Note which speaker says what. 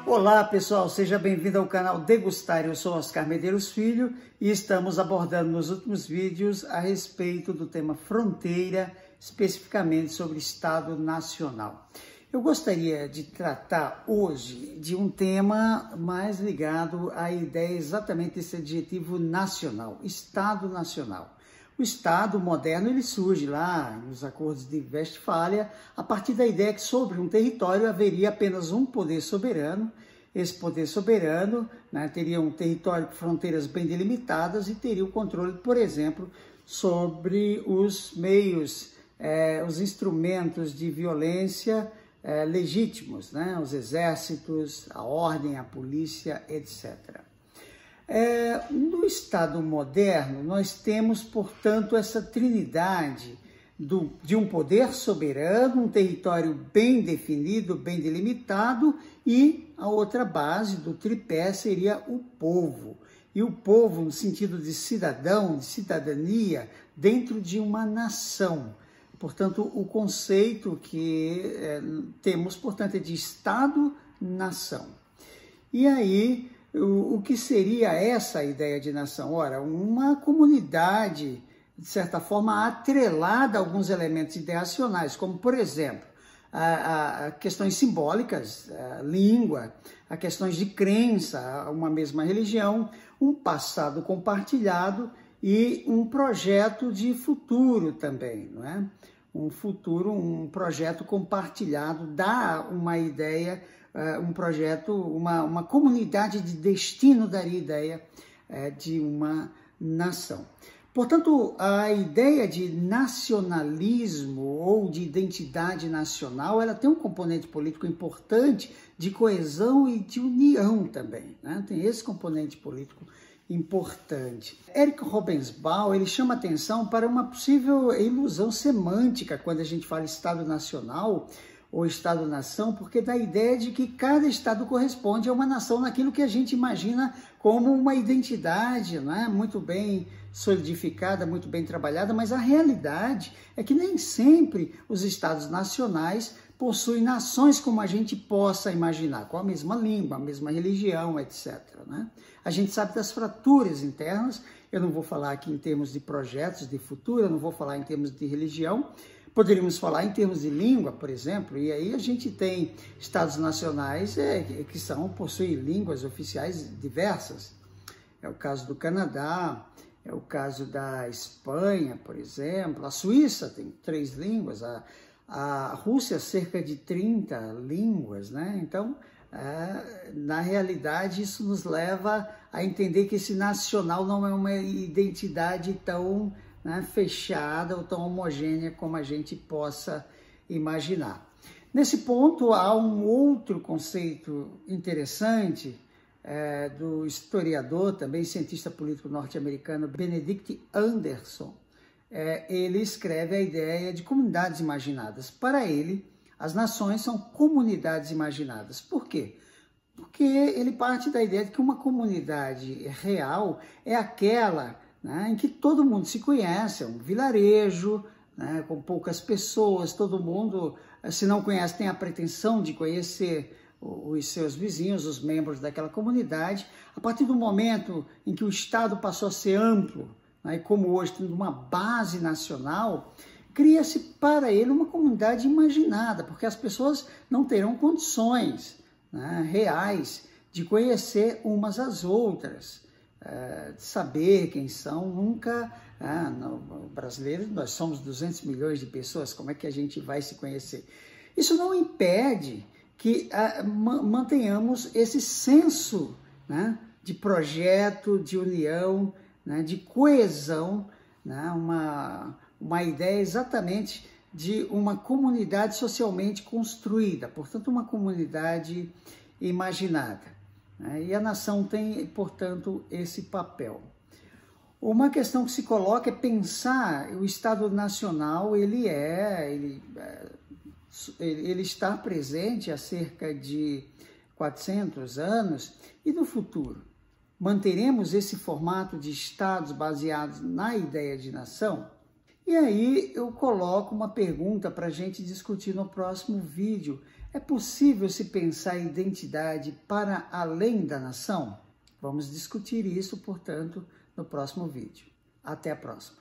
Speaker 1: Olá pessoal, seja bem-vindo ao canal Degustar. Eu sou Oscar Medeiros Filho e estamos abordando nos últimos vídeos a respeito do tema fronteira, especificamente sobre Estado Nacional. Eu gostaria de tratar hoje de um tema mais ligado à ideia exatamente desse adjetivo nacional, Estado Nacional. O Estado moderno ele surge lá nos acordos de Westfália a partir da ideia que sobre um território haveria apenas um poder soberano. Esse poder soberano teria um território com fronteiras bem delimitadas e teria o controle, por exemplo, sobre os meios, os instrumentos de violência legítimos, os exércitos, a ordem, a polícia, etc. No Estado moderno, nós temos, portanto, essa trinidade de um poder soberano, um território bem definido, bem delimitado, e a outra base do tripé seria o povo. E o povo no sentido de cidadão, de cidadania, dentro de uma nação. Portanto, o conceito que temos, portanto, é de Estado-nação. E aí, o que seria essa ideia de nação? Ora, uma comunidade, de certa forma, atrelada a alguns elementos ideacionais, como, por exemplo, a questões simbólicas, a língua, a questões de crença, uma mesma religião, um passado compartilhado e um projeto de futuro também, não é? Um futuro, um projeto compartilhado dá uma ideia, um projeto, uma comunidade de destino daria ideia de uma nação. Portanto, a ideia de nacionalismo ou de identidade nacional, ela tem um componente político importante de coesão e de união também, né? Tem esse componente político importante. Eric Robensbaum, ele chama atenção para uma possível ilusão semântica quando a gente fala Estado Nacional ou Estado-nação, porque dá a ideia de que cada Estado corresponde a uma nação naquilo que a gente imagina como uma identidade, não é? Muito bem solidificada, muito bem trabalhada, mas a realidade é que nem sempre os Estados nacionais possuem nações como a gente possa imaginar, com a mesma língua, a mesma religião, etc. Né? A gente sabe das fraturas internas, eu não vou falar aqui em termos de projetos de futuro, eu não vou falar em termos de religião, poderíamos falar em termos de língua, por exemplo, e aí a gente tem estados nacionais que possuem línguas oficiais diversas. É o caso do Canadá, é o caso da Espanha, por exemplo. A Suíça tem 3 línguas, a Rússia cerca de 30 línguas, né? Então, na realidade, isso nos leva a entender que esse nacional não é uma identidade tão fechada ou tão homogênea como a gente possa imaginar. Nesse ponto, há um outro conceito interessante do historiador, também cientista político norte-americano, Benedict Anderson. Ele escreve a ideia de comunidades imaginadas. Para ele, as nações são comunidades imaginadas. Por quê? Porque ele parte da ideia de que uma comunidade real é aquela em que todo mundo se conhece, é um vilarejo, com poucas pessoas, todo mundo, se não conhece, tem a pretensão de conhecer os seus vizinhos, os membros daquela comunidade. A partir do momento em que o Estado passou a ser amplo, e como hoje tendo uma base nacional, cria-se para ele uma comunidade imaginada, porque as pessoas não terão condições reais de conhecer umas às outras, de saber quem são. Nunca, brasileiros, nós somos 200 milhões de pessoas, como é que a gente vai se conhecer? Isso não impede que mantenhamos esse senso de projeto, de união, de coesão, uma ideia exatamente de uma comunidade socialmente construída, portanto, uma comunidade imaginada. E a nação tem, portanto, esse papel. Uma questão que se coloca é pensar o Estado Nacional, ele está presente há cerca de 400 anos, e no futuro? Manteremos esse formato de Estados baseados na ideia de nação? E aí eu coloco uma pergunta para a gente discutir no próximo vídeo. É possível se pensar em identidade para além da nação? Vamos discutir isso, portanto, no próximo vídeo. Até a próxima.